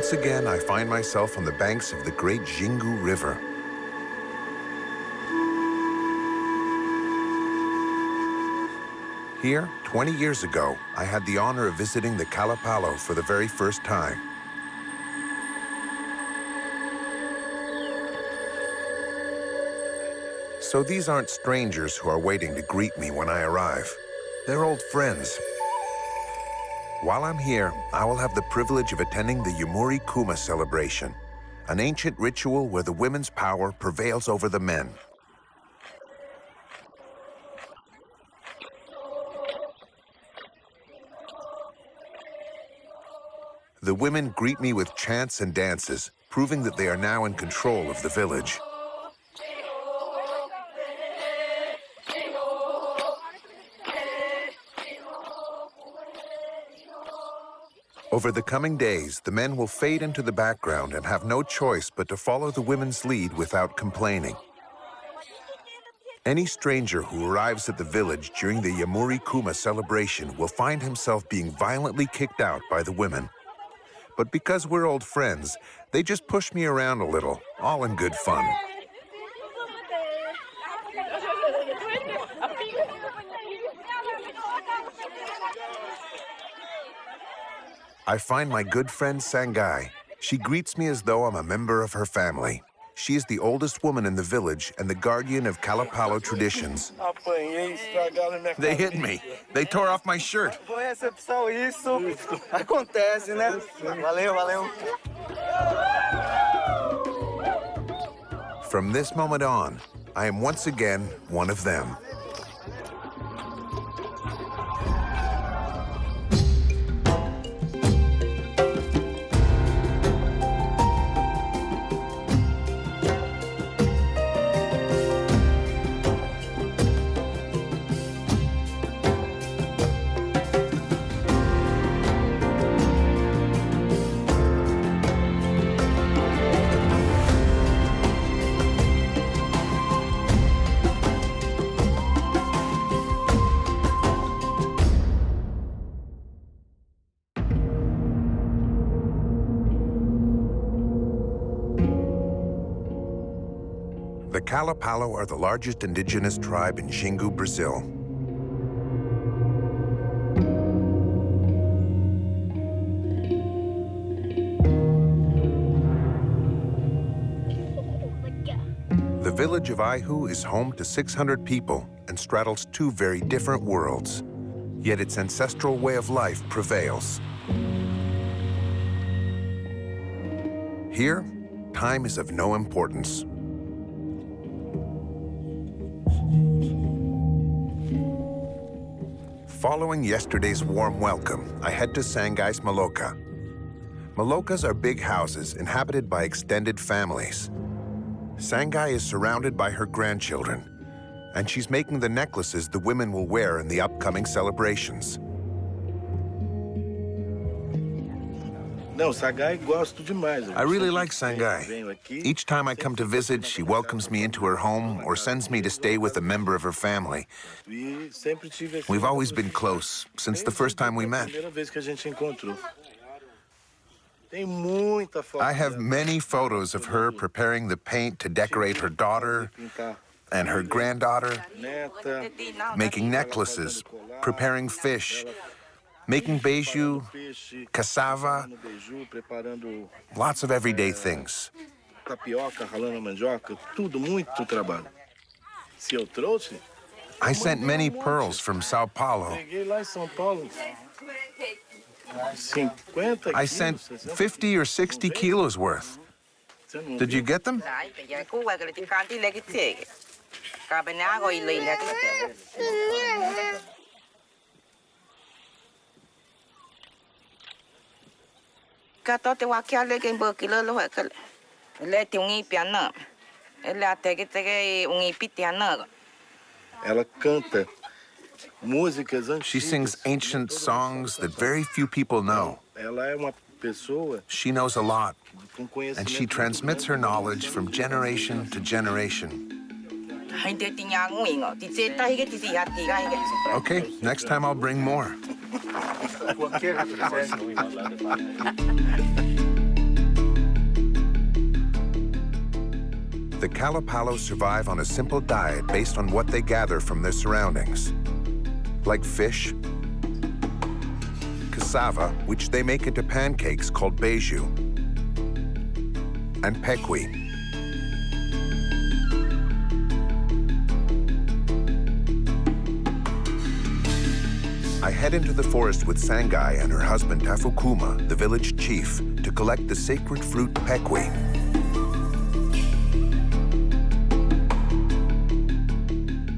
once again I find myself on the banks of the great Xingu River. Here, 20 years ago, I had the honor of visiting the Kalapalo for the very first time. So these aren't strangers who are waiting to greet me when I arrive. They're old friends. While I'm here, I will have the privilege of attending the Yamuri Kuma celebration, an ancient ritual where the women's power prevails over the men. The women greet me with chants and dances, proving that they are now in control of the village. Over the coming days, the men will fade into the background and have no choice but to follow the women's lead without complaining. Any stranger who arrives at the village during the Yamuri Kuma celebration will find himself being violently kicked out by the women. But because we're old friends, they just push me around a little, all in good fun. I find my good friend Sangai. She greets me as though I'm a member of her family. She is the oldest woman in the village and the guardian of Kalapalo traditions. They hit me. They tore off my shirt. From this moment on, I am once again one of them. The Kalapalo are the largest indigenous tribe in Xingu, Brazil. The village of Aihu is home to 600 people and straddles two very different worlds. Yet its ancestral way of life prevails. Here, time is of no importance. Following yesterday's warm welcome, I head to Sangai's Maloka. Malokas are big houses inhabited by extended families. Sangai is surrounded by her grandchildren, and she's making the necklaces the women will wear in the upcoming celebrations. I really like Sangai. Each time I come to visit, she welcomes me into her home or sends me to stay with a member of her family. We've always been close since the first time we met. I have many photos of her preparing the paint to decorate her daughter and her granddaughter, making necklaces, preparing fish, making beiju, cassava, lots of everyday things. I sent many pearls from Sao Paulo. I sent 50 or 60 kilos worth. Did you get them? She sings ancient songs that very few people know. She knows a lot, and she transmits her knowledge from generation to generation. Okay, next time I'll bring more. The Kalapalo survive on a simple diet based on what they gather from their surroundings, like fish, cassava, which they make into pancakes called beiju, and pequi. I head into the forest with Sangai and her husband Kuma, the village chief, to collect the sacred fruit pequi.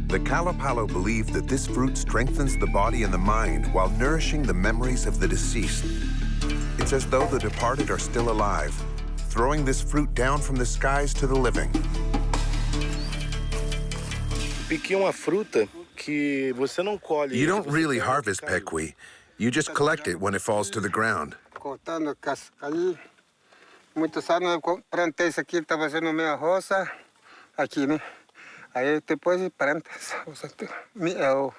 The Kalapalo believe that this fruit strengthens the body and the mind while nourishing the memories of the deceased. It's as though the departed are still alive, throwing this fruit down from the skies to the living. You don't really harvest pequi. You just collect it when it falls to the ground. Muitos anos eu plantei isso aqui, estava fazendo minha roça aqui, né? Aí depois planta o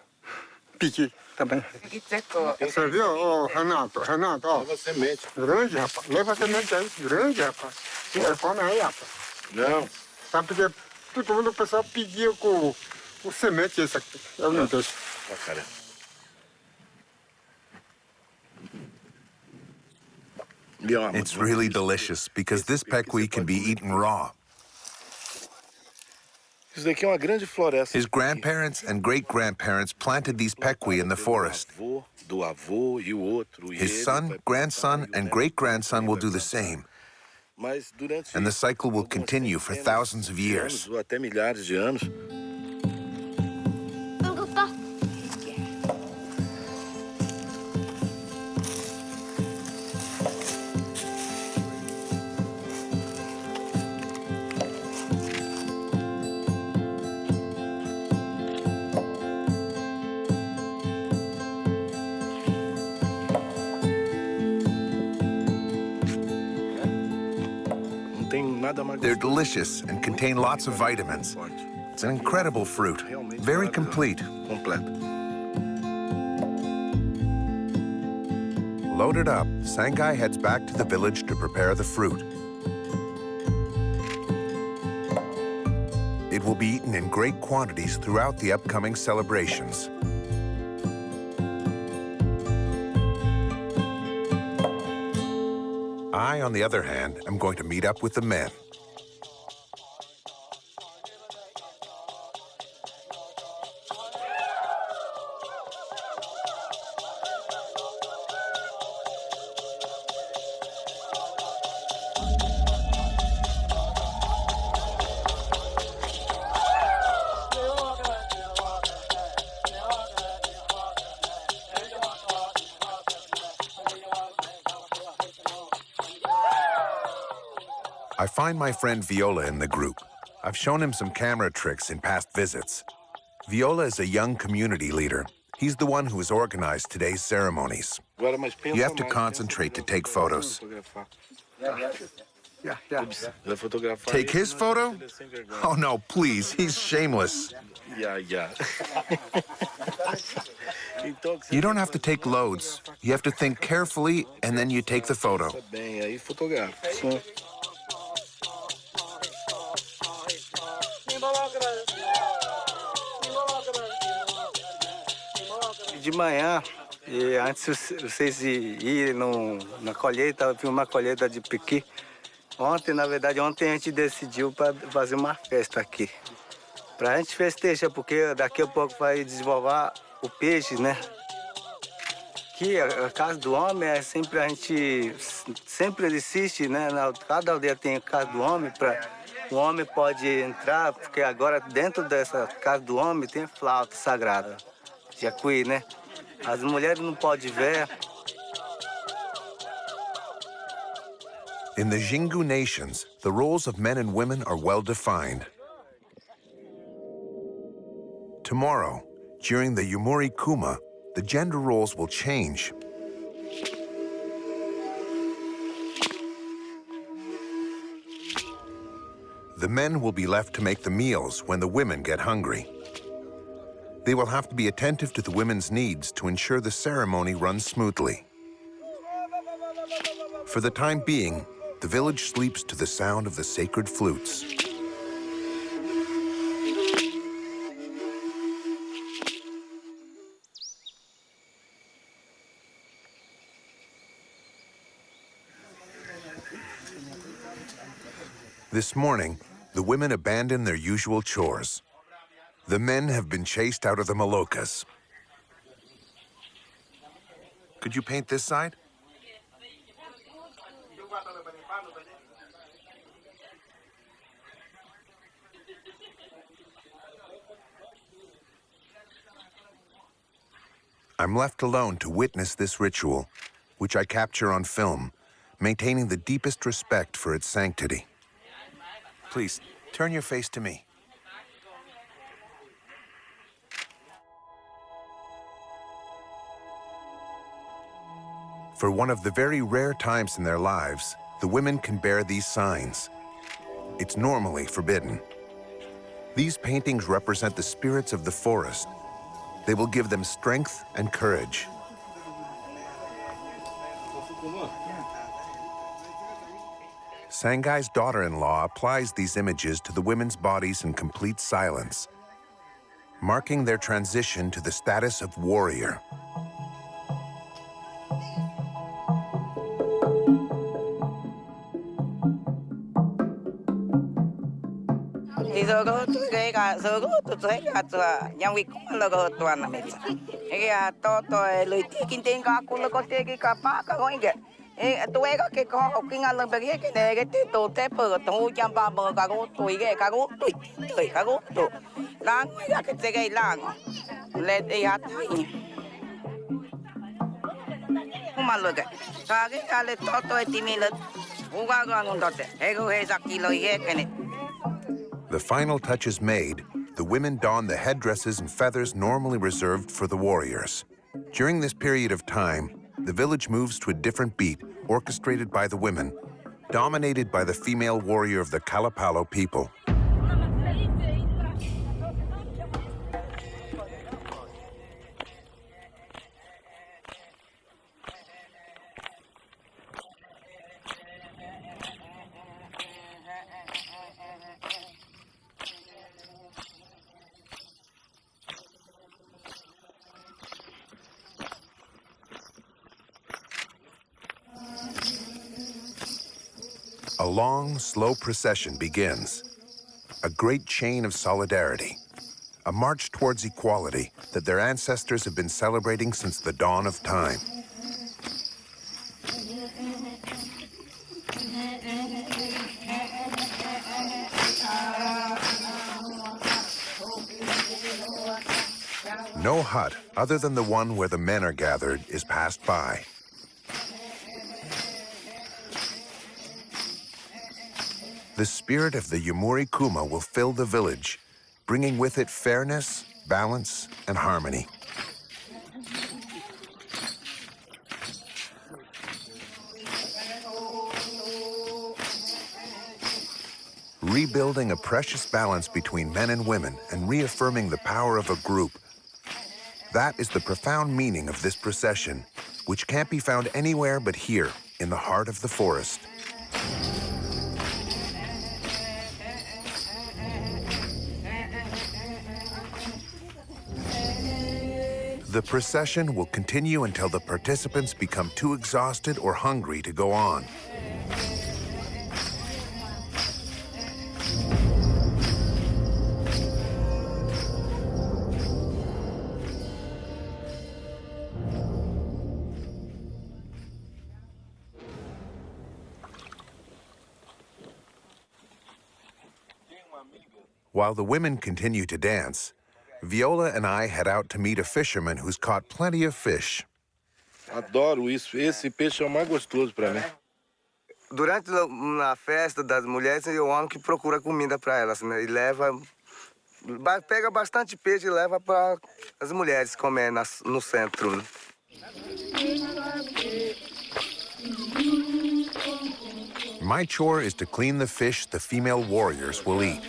pequi também. Você viu, ô, Renato, ó. Leva semente. Grande, rapaz. Leva semente aí, grande, rapaz. Come aí, rapaz. Não. Sabe porque todo mundo, o pessoal pediu com semente esse aqui. Eu não deixo. It's really delicious because this pequi can be eaten raw. His grandparents and great-grandparents planted these pequi in the forest. His son, grandson, and great-grandson will do the same. And the cycle will continue for thousands of years. They're delicious and contain lots of vitamins. It's an incredible fruit, very complete. Loaded up, Sangai heads back to the village to prepare the fruit. It will be eaten in great quantities throughout the upcoming celebrations. I, on the other hand, am going to meet up with the men. I find my friend Viola in the group. I've shown him some camera tricks in past visits. Viola is a young community leader. He's the one who has organized today's ceremonies. You have to concentrate to take photos. Take his photo? Oh no, please, he's shameless. You don't have to take loads. You have to think carefully, and then you take the photo. De manhã, e antes vocês irem na colheita, eu vi uma colheita de pequi. Ontem a gente decidiu para fazer uma festa aqui. Para a gente festejar, porque daqui a pouco vai desenvolver o peixe, né? Aqui, a casa do homem é sempre, a gente sempre insiste, né? Cada aldeia tem a casa do homem, o homem pode entrar, porque agora dentro dessa casa do homem tem flauta sagrada. Jacuí, né? As mulheres não podem ver. In the Xingu nations, the roles of men and women are well defined. Tomorrow, during the Yamuri Kuma, the gender roles will change. The men will be left to make the meals when the women get hungry. They will have to be attentive to the women's needs to ensure the ceremony runs smoothly. For the time being, the village sleeps to the sound of the sacred flutes. This morning, the women abandon their usual chores. The men have been chased out of the malokas. Could you paint this side? I'm left alone to witness this ritual, which I capture on film, maintaining the deepest respect for its sanctity. Please, turn your face to me. For one of the very rare times in their lives, the women can bear these signs. It's normally forbidden. These paintings represent the spirits of the forest. They will give them strength and courage. Sangai's daughter-in-law applies these images to the women's bodies in complete silence, marking their transition to the status of warrior. Yamuri Kuma tuega ke ko kinga lang bagi ke ne ke to te po to jam ba mo ka go to ge ka go to ka go to lang ya ke te ge lang le de ya tai kuma lo ge ka ge ka le to ti mi le u ga ga ngon to te e go he sa ki lo ye ke ne. The final touch is made. The women don the headdresses and feathers normally reserved for the warriors. During this period of time, the village moves to a different beat, orchestrated by the women, dominated by the female warrior of the Kalapalo people. A long, slow procession begins. A great chain of solidarity. A march towards equality that their ancestors have been celebrating since the dawn of time. No hut, other than the one where the men are gathered, is passed by. The spirit of the Yamuri Kuma will fill the village, bringing with it fairness, balance, and harmony. Rebuilding a precious balance between men and women and reaffirming the power of a group. That is the profound meaning of this procession, which can't be found anywhere but here, in the heart of the forest. The procession will continue until the participants become too exhausted or hungry to go on. While the women continue to dance, Viola and I head out to meet a fisherman who's caught plenty of fish. Adoro isso. Esse peixe é o mais gostoso para mim. Durante a festa das mulheres, é o homem que procura comida para elas, né? E pega bastante peixe e leva para as mulheres comer no centro. Né? My chore is to clean the fish the female warriors will eat.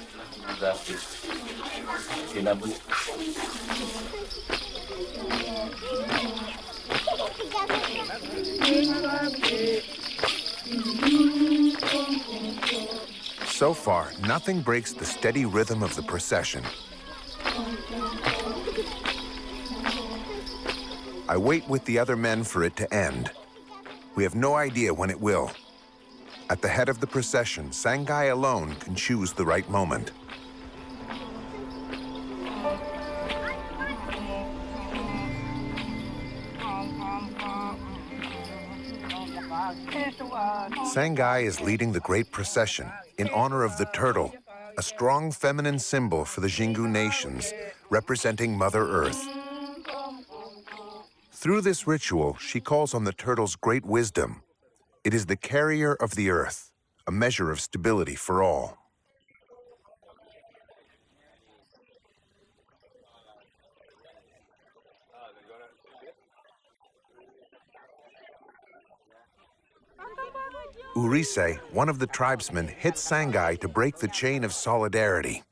So far, nothing breaks the steady rhythm of the procession. I wait with the other men for it to end. We have no idea when it will. At the head of the procession, Sangai alone can choose the right moment. Sangai is leading the great procession in honor of the turtle, a strong feminine symbol for the Xingu nations, representing Mother Earth. Through this ritual, she calls on the turtle's great wisdom. It is the carrier of the earth, a measure of stability for all. Urise, one of the tribesmen, hits Sangai to break the chain of solidarity.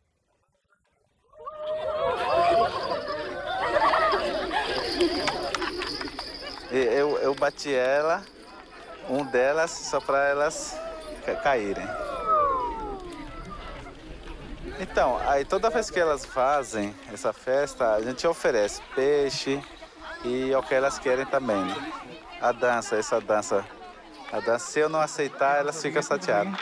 Eu bati ela, delas, só para elas caírem. Então, aí toda vez que elas fazem essa festa, a gente oferece peixe e o que elas querem também, né? A dança, se eu não aceitar, elas ficam chateadas.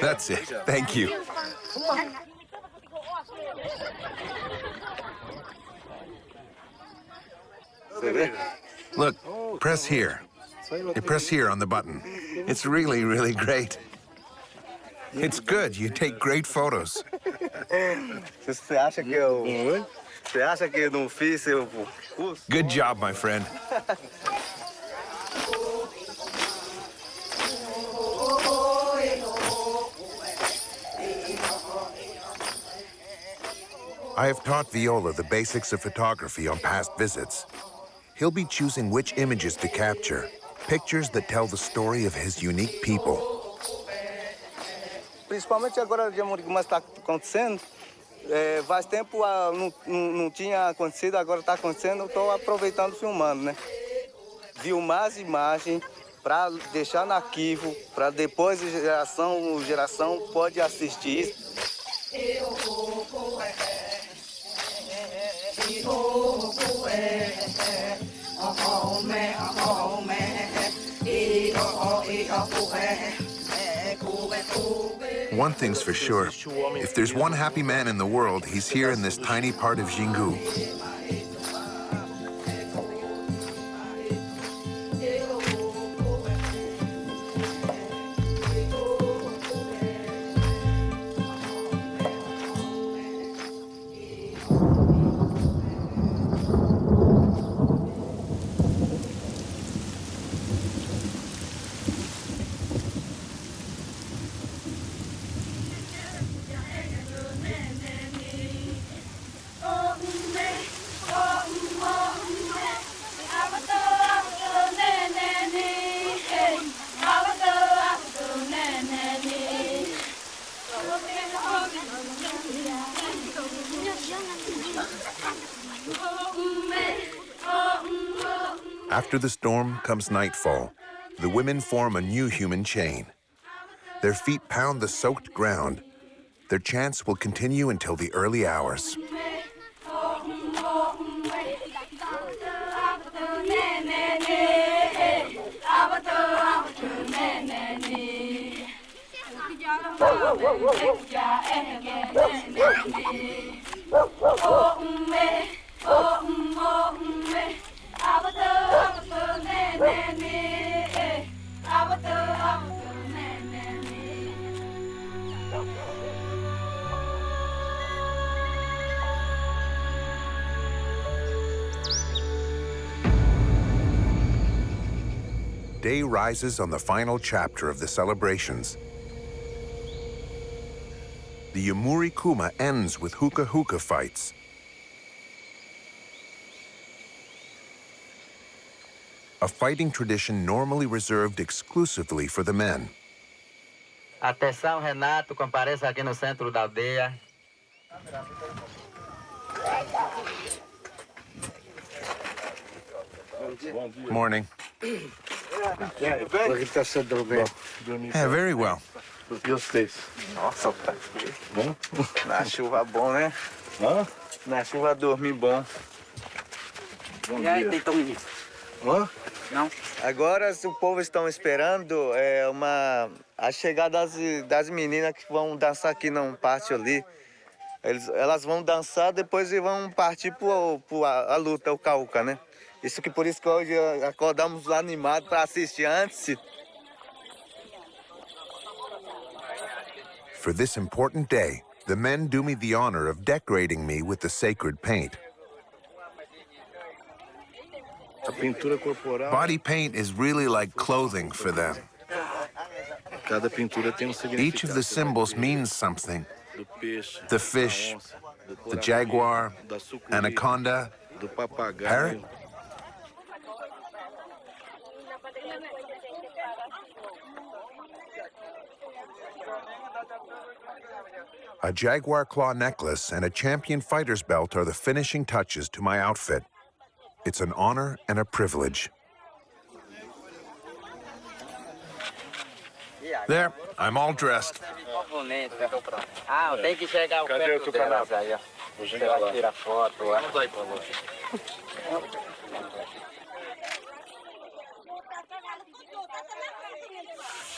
That's it. Thank you. Look, press here. You press here on the button. It's really, really great. It's good. You take great photos. Você acha que eu não fiz o curso? Good job, my friend. I have taught Viola the basics of photography on past visits. He'll be choosing which images to capture, pictures that tell the story of his unique people. Principalmente agora, Yamuri Kuma está acontecendo. Faz tempo não tinha acontecido, agora está acontecendo. Estou aproveitando, filmando, né? Filmar as imagens para deixar no arquivo, para depois geração pode assistir. One thing's for sure, if there's one happy man in the world, he's here in this tiny part of Xingu. After the storm comes nightfall. The women form a new human chain. Their feet pound the soaked ground. Their chants will continue until the early hours. Day rises on the final chapter of the celebrations. The Yamuri Kuma ends with Huka-huka fights. A fighting tradition normally reserved exclusively for the men. Atenção, Renato, compareça aqui no centro da aldeia. Morning. Yeah, very well. Yeah, very well. E vocês? Nossa, tá frio. Bom? Na chuva bom, né? Hã? Na chuva dormir bom. Bom E aí, dia. tem tão... Hã? Não? Agora o povo estão esperando a chegada das meninas que vão dançar aqui num pátio ali. Elas vão dançar, depois vão partir a luta, o Huka-huka, né? Por isso que hoje acordamos animados para assistir antes. For this important day, the men do me the honor of decorating me with the sacred paint. A pintura corporal. Body paint is really like clothing for them. Cada pintura tem significado. Each of the symbols means something. Do peixe, The fish, da onça, do the coração, jaguar, da sucuri, anaconda, do papagaio. parrot. A jaguar claw necklace and a champion fighter's belt are the finishing touches to my outfit. It's an honor and a privilege. There, I'm all dressed. Ah, tem que chegar perto delas aí, ó. Você vai tirar foto, ó. Vamos aí pra você.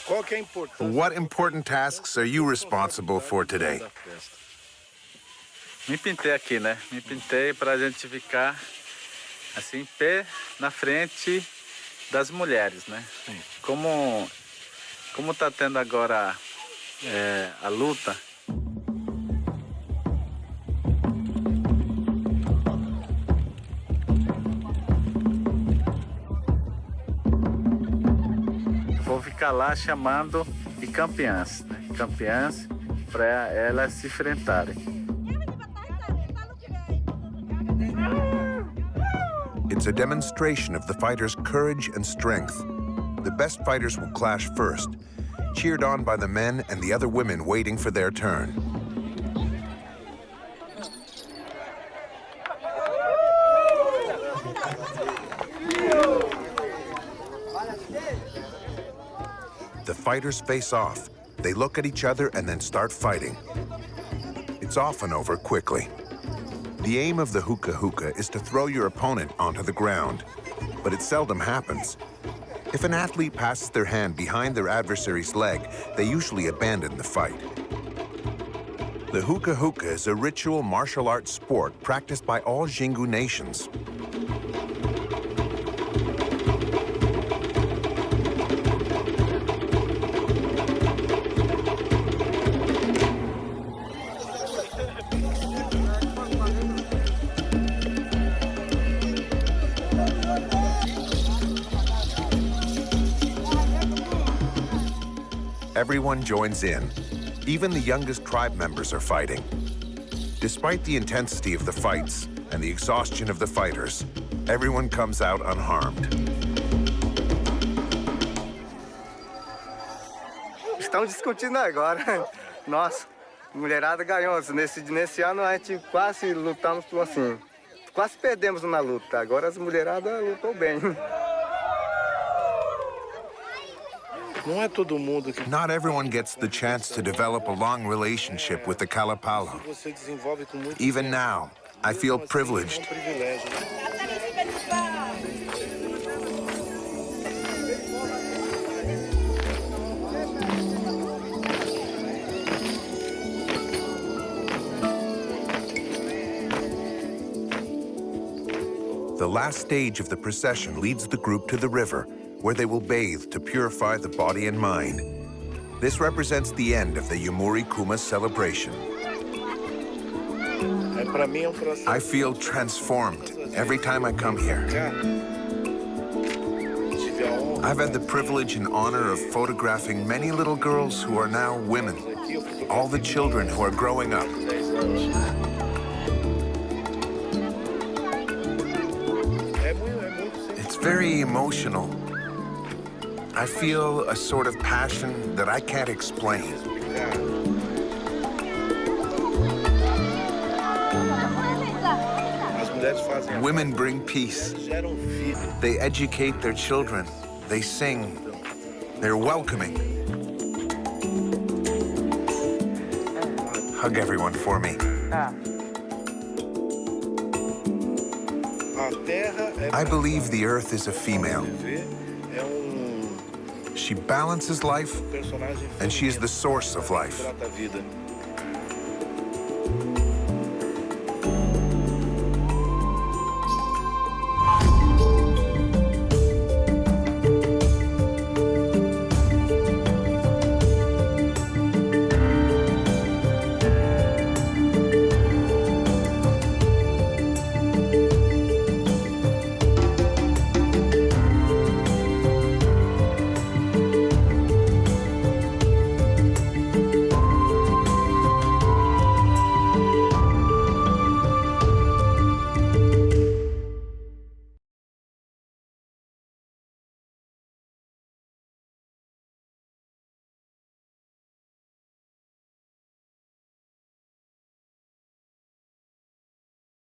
Qual que é a importância? What important tasks are you responsible for today? Da festa? Me pintei aqui, né? Me pintei pra gente ficar assim, em pé na frente das mulheres, né? Como tá tendo agora a luta, vou ficar lá chamando de campeãs, né? Campeãs para elas se enfrentarem. It's a demonstration of the fighters' courage and strength. The best fighters will clash first, cheered on by the men and the other women waiting for their turn. The fighters face off. They look at each other and then start fighting. It's often over quickly. The aim of the Huka-huka is to throw your opponent onto the ground, but it seldom happens. If an athlete passes their hand behind their adversary's leg, they usually abandon the fight. The Huka-huka is a ritual martial arts sport practiced by all Xingu nations. Everyone joins in. Even the youngest tribe members are fighting. Despite the intensity of the fights and the exhaustion of the fighters, everyone comes out unharmed. Estão discutindo agora. Nossa, mulherada ganhou. Nesse ano a gente quase lutamos assim. Quase perdemos na luta. Agora as mulheradas lutou bem. Não é todo mundo que Not everyone gets the chance to develop a long relationship with the Kalapalo. você desenvolve com muito Even now, I feel É privileged. um privilégio. The last stage of the procession leads the group to the river, where they will bathe to purify the body and mind. This represents the end of the Yamuri Kuma celebration. Para mim é processo. I feel transformed every time I come here. Tive a honra. I've had the privilege and honor of photographing many little girls who are now women, all the children who are growing up. 10 anos. É muito It's very emotional. I feel a sort of passion that I can't explain. As mulheres fazem. Women bring peace. Geram vida. They educate their children. They sing. They're welcoming. hug everyone for me. I believe the earth is a female. She balances life, and she is the source of life.